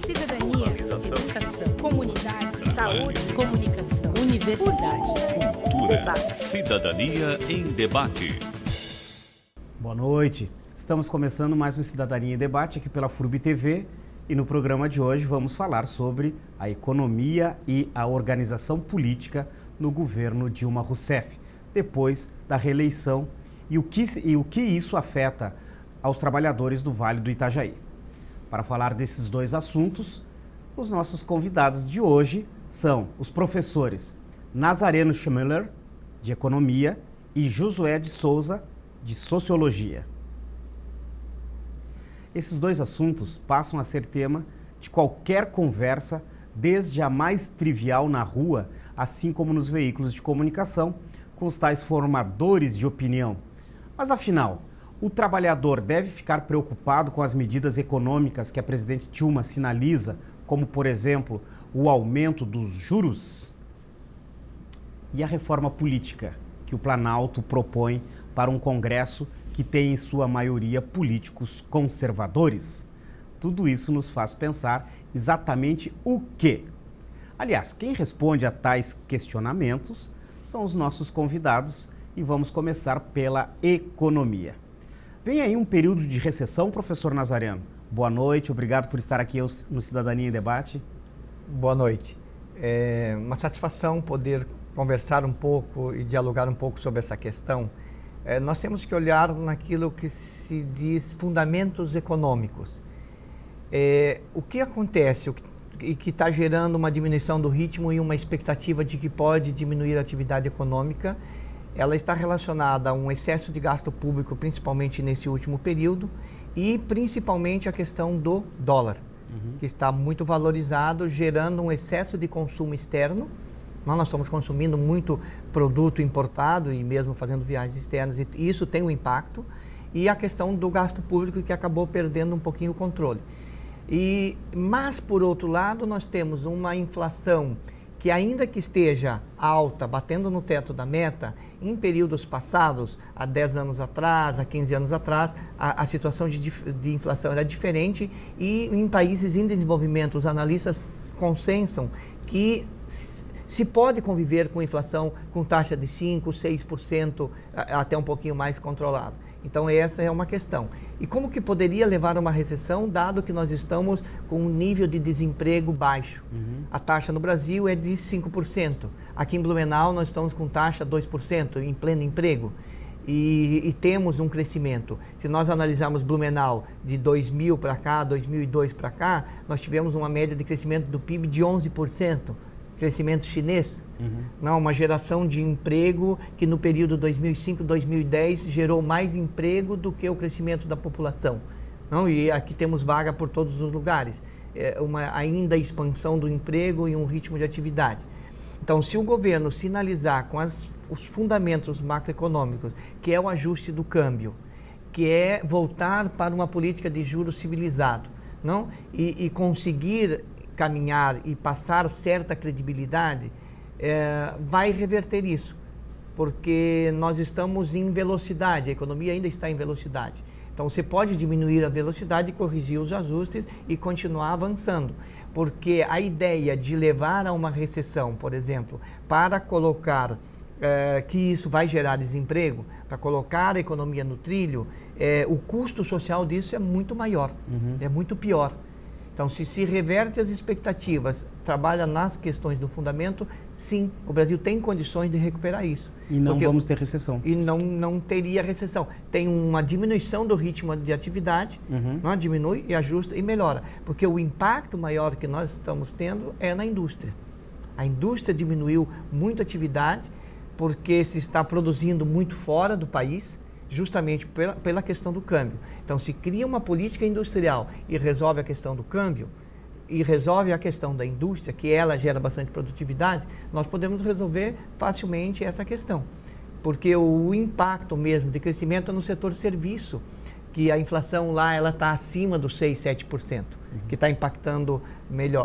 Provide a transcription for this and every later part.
cidadania, educação, comunidade, saúde, comunicação, universidade, cultura, debate. Cidadania em Debate. Boa noite. Estamos começando mais um Cidadania em Debate aqui pela FURB TV e no programa de hoje vamos falar sobre a economia e a organização política no governo Dilma Rousseff, depois da reeleição e o que isso afeta aos trabalhadores do Vale do Itajaí. Para falar desses dois assuntos, os nossos convidados de hoje são os professores Nazareno Schmuller, de Economia, e Josué de Souza, de Sociologia. Esses dois assuntos passam a ser tema de qualquer conversa, desde a mais trivial na rua, assim como nos veículos de comunicação, com os tais formadores de opinião. Mas afinal, o trabalhador deve ficar preocupado com as medidas econômicas que a presidente Dilma sinaliza, como, por exemplo, o aumento dos juros? E a reforma política que o Planalto propõe para um Congresso que tem em sua maioria políticos conservadores? Tudo isso nos faz pensar exatamente o quê? Aliás, quem responde a tais questionamentos são os nossos convidados e vamos começar pela economia. Vem aí um período de recessão, professor Nazareno. Boa noite, obrigado por estar aqui no Cidadania em Debate. Boa noite. É uma satisfação poder conversar um pouco e dialogar um pouco sobre essa questão. Nós temos que olhar naquilo que se diz fundamentos econômicos. O que acontece e que está gerando uma diminuição do ritmo e uma expectativa de que pode diminuir a atividade econômica, ela está relacionada a um excesso de gasto público, principalmente nesse último período, e principalmente a questão do dólar, que está muito valorizado, gerando um excesso de consumo externo. Nós estamos consumindo muito produto importado e mesmo fazendo viagens externas, e isso tem um impacto. E a questão do gasto público, que acabou perdendo um pouquinho o controle. Mas, por outro lado, nós temos uma inflação que, ainda que esteja alta, batendo no teto da meta, em períodos passados, há 10 anos atrás, há 15 anos atrás, a situação de inflação era diferente, e em países em desenvolvimento, os analistas consensam que se pode conviver com inflação com taxa de 5%, 6%, até um pouquinho mais controlado. Então, essa é uma questão. E como que poderia levar a uma recessão, dado que nós estamos com um nível de desemprego baixo? A taxa no Brasil é de 5%. Aqui em Blumenau, nós estamos com taxa 2%, em pleno emprego. E temos um crescimento. Se nós analisarmos Blumenau de 2000 para cá, 2002 para cá, nós tivemos uma média de crescimento do PIB de 11%. Crescimento chinês, não, uma geração de emprego que no período 2005-2010 gerou mais emprego do que o crescimento da população. Não, e aqui temos vaga por todos os lugares, uma ainda expansão do emprego e um ritmo de atividade. Então, se o governo sinalizar com os fundamentos macroeconômicos, que é o ajuste do câmbio, que é voltar para uma política de juros civilizado, não, e conseguir caminhar e passar certa credibilidade, vai reverter isso, porque nós estamos em velocidade, a economia ainda está em velocidade. Então, você pode diminuir a velocidade, corrigir os ajustes e continuar avançando, porque a ideia de levar a uma recessão, por exemplo, para colocar que isso vai gerar desemprego, para colocar a economia no trilho, o custo social disso é muito maior, é muito pior. Então, se reverte as expectativas, trabalha nas questões do fundamento, sim, o Brasil tem condições de recuperar isso. E não vamos ter recessão. E não teria recessão. Tem uma diminuição do ritmo de atividade, não diminui e ajusta e melhora. Porque o impacto maior que nós estamos tendo é na indústria. A indústria diminuiu muito a atividade, porque se está produzindo muito fora do país, justamente pela questão do câmbio. Então, se cria uma política industrial e resolve a questão do câmbio, e resolve a questão da indústria, que ela gera bastante produtividade, nós podemos resolver facilmente essa questão. Porque o impacto mesmo de crescimento é no setor serviço, que a inflação lá ela está acima dos 6, 7%, que está impactando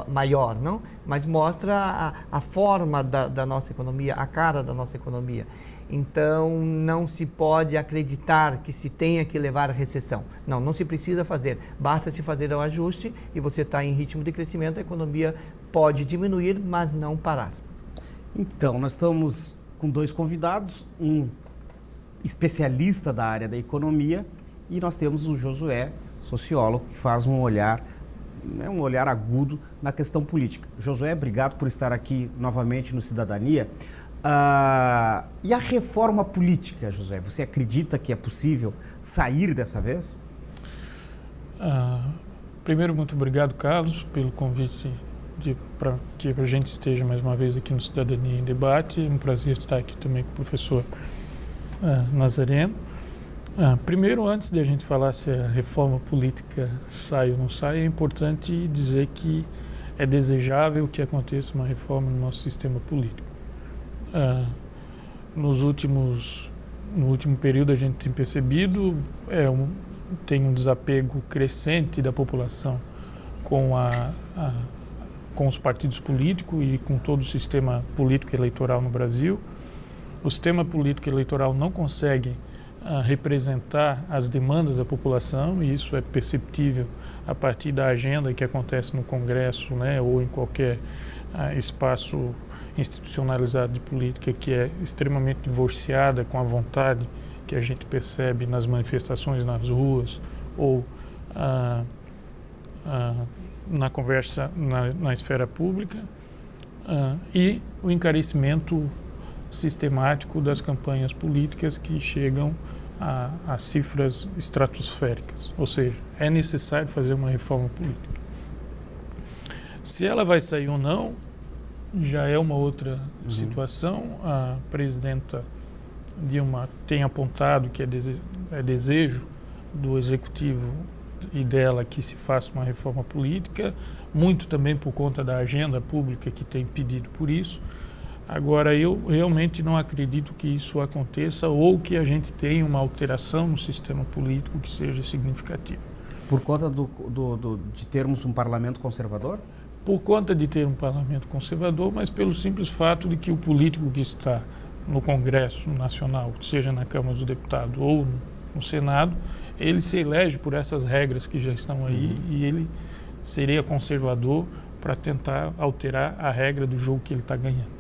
maior, não? Mas mostra a forma da nossa economia, a cara da nossa economia. Então, não se pode acreditar que se tenha que levar à recessão. Não se precisa fazer. Basta se fazer o ajuste e você está em ritmo de crescimento, a economia pode diminuir, mas não parar. Então, nós estamos com 2 convidados, um especialista da área da economia e nós temos o Josué, sociólogo, que faz um olhar agudo na questão política. Josué, obrigado por estar aqui novamente no Cidadania. E a reforma política, José? Você acredita que é possível sair dessa vez? Primeiro, muito obrigado, Carlos, pelo convite para que a gente esteja mais uma vez aqui no Cidadania em Debate. É um prazer estar aqui também com o professor Nazareno. Primeiro, antes de a gente falar se a reforma política sai ou não sai, é importante dizer que é desejável que aconteça uma reforma no nosso sistema político. No último período a gente tem percebido tem um desapego crescente da população com os partidos políticos e com todo o sistema político eleitoral no Brasil. O sistema político eleitoral não consegue representar as demandas da população, e isso é perceptível a partir da agenda que acontece no Congresso, né, ou em qualquer espaço institucionalizado de política, que é extremamente divorciada com a vontade que a gente percebe nas manifestações nas ruas ou na conversa na esfera pública, e o encarecimento sistemático das campanhas políticas que chegam a cifras estratosféricas. Ou seja, é necessário fazer uma reforma política. Se ela vai sair ou não, já é uma outra situação. A presidenta Dilma tem apontado que é desejo do executivo e dela que se faça uma reforma política, muito também por conta da agenda pública que tem pedido por isso. Agora, eu realmente não acredito que isso aconteça ou que a gente tenha uma alteração no sistema político que seja significativa. Por conta de termos um parlamento conservador? Por conta de ter um parlamento conservador, mas pelo simples fato de que o político que está no Congresso Nacional, seja na Câmara dos Deputados ou no Senado, ele se elege por essas regras que já estão aí e ele seria conservador para tentar alterar a regra do jogo que ele está ganhando.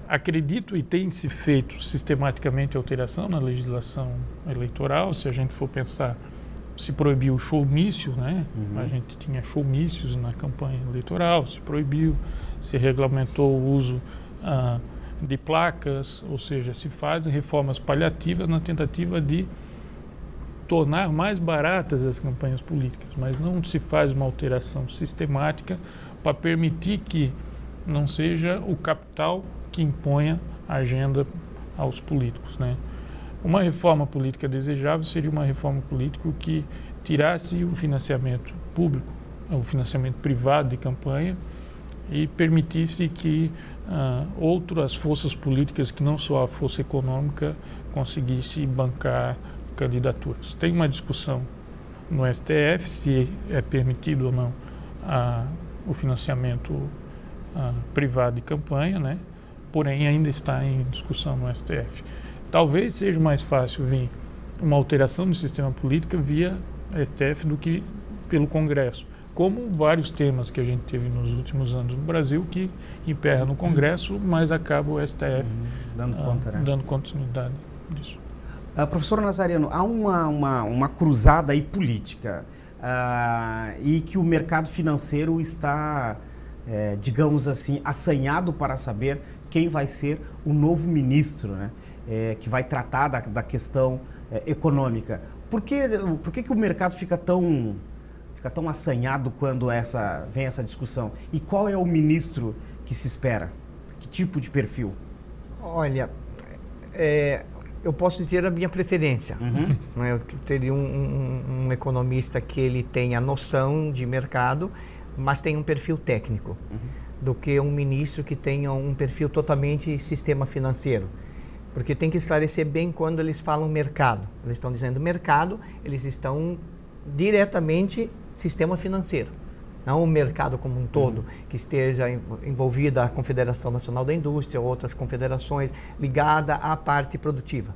Acredito e tem se feito sistematicamente alteração na legislação eleitoral. Se a gente for pensar, se proibiu o showmício, né? A gente tinha showmícios na campanha eleitoral, se proibiu, se regulamentou o uso de placas, ou seja, se fazem reformas paliativas na tentativa de tornar mais baratas as campanhas políticas, mas não se faz uma alteração sistemática para permitir que não seja o capital que imponha a agenda aos políticos, né? Uma reforma política desejável seria uma reforma política que tirasse o financiamento público, o financiamento privado de campanha e permitisse que outras forças políticas que não só a força econômica conseguisse bancar candidaturas. Tem uma discussão no STF se é permitido ou não o financiamento privado de campanha, né? Porém ainda está em discussão no STF. Talvez seja mais fácil vir uma alteração do sistema político via STF do que pelo Congresso, como vários temas que a gente teve nos últimos anos no Brasil que emperra no Congresso, mas acaba o STF dando continuidade disso. Professor Nazareno, há uma cruzada aí política e que o mercado financeiro está, digamos assim, assanhado para saber quem vai ser o novo ministro, né? Que vai tratar da questão econômica. Por que o mercado fica tão assanhado quando vem essa discussão? E qual é o ministro que se espera? Que tipo de perfil? Olha, eu posso dizer a minha preferência. Né? Eu teria um economista que ele tenha noção de mercado, mas tem um perfil técnico, do que um ministro que tenha um perfil totalmente sistema financeiro. Porque tem que esclarecer bem quando eles falam mercado. Eles estão dizendo mercado, eles estão diretamente sistema financeiro. Não o mercado como um todo, que esteja envolvida a Confederação Nacional da Indústria, outras confederações, ligada à parte produtiva.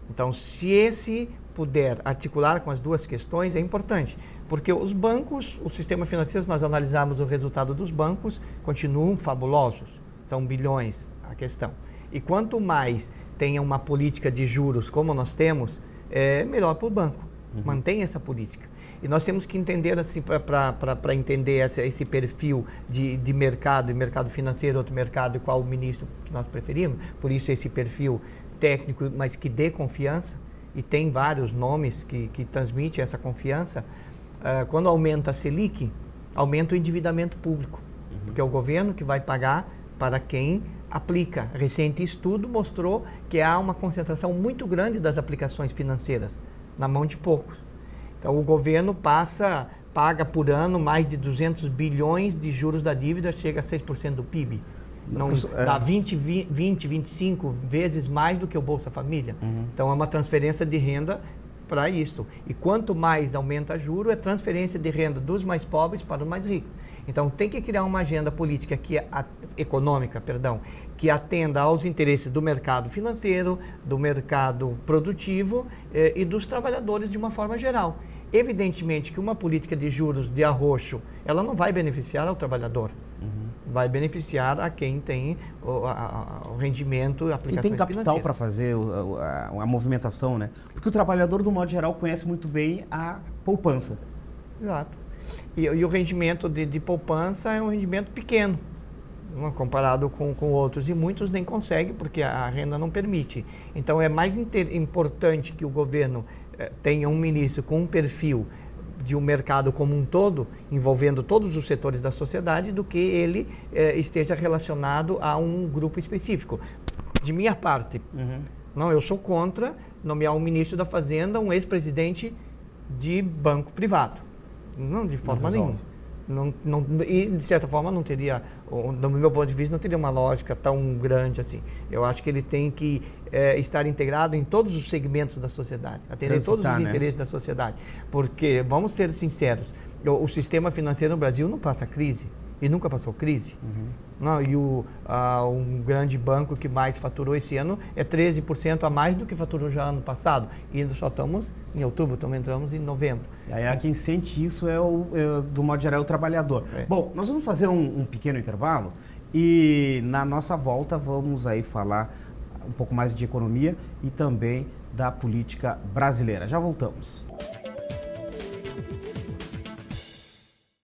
Então, se esse puder articular com as duas questões, é importante. Porque os bancos, o sistema financeiro, nós analisamos o resultado dos bancos, continuam fabulosos. São bilhões a questão. E quanto mais tenha uma política de juros como nós temos, é melhor para o banco. Mantém essa política. E nós temos que entender, assim, para entender esse perfil de mercado, e mercado financeiro, outro mercado, e qual o ministro que nós preferimos. Por isso, esse perfil técnico, mas que dê confiança, e tem vários nomes que transmitem essa confiança. Quando aumenta a Selic, aumenta o endividamento público, porque é o governo que vai pagar para quem aplica. Recente estudo mostrou que há uma concentração muito grande das aplicações financeiras na mão de poucos. Então, o governo paga por ano mais de 200 bilhões de juros da dívida, chega a 6% do PIB. Não, dá 20, 25 vezes mais do que o Bolsa Família. Então, é uma transferência de renda para isso. E quanto mais aumenta o juro, é transferência de renda dos mais pobres para os mais ricos. Então, tem que criar uma agenda política econômica, que atenda aos interesses do mercado financeiro, do mercado produtivo e dos trabalhadores de uma forma geral. Evidentemente que uma política de juros de arroxo, ela não vai beneficiar ao trabalhador. Vai beneficiar a quem tem o rendimento, a aplicação financeira. E tem capital para fazer a movimentação, né? Porque o trabalhador, do modo geral, conhece muito bem a poupança. Exato. E o rendimento de poupança é um rendimento pequeno, comparado com outros. E muitos nem conseguem, porque a renda não permite. Então, é mais importante que o governo tenha um ministro com um perfil de um mercado como um todo, envolvendo todos os setores da sociedade, do que ele esteja relacionado a um grupo específico. De minha parte, não, eu sou contra nomear um ministro da Fazenda, um ex-presidente de banco privado. Não, de forma nenhuma. E, de certa forma, não teria, do meu ponto de vista, não teria uma lógica tão grande assim. Eu acho que ele tem que estar integrado em todos os segmentos da sociedade, atender todos os interesses da sociedade. Porque, vamos ser sinceros, o sistema financeiro no Brasil não passa crise, e nunca passou crise. Não, e um grande banco que mais faturou esse ano é 13% a mais do que faturou já ano passado. E ainda só estamos em outubro, entramos em novembro. E aí quem sente isso do modo geral, é o trabalhador. Bom, nós vamos fazer um pequeno intervalo e na nossa volta vamos aí falar um pouco mais de economia e também da política brasileira. Já voltamos.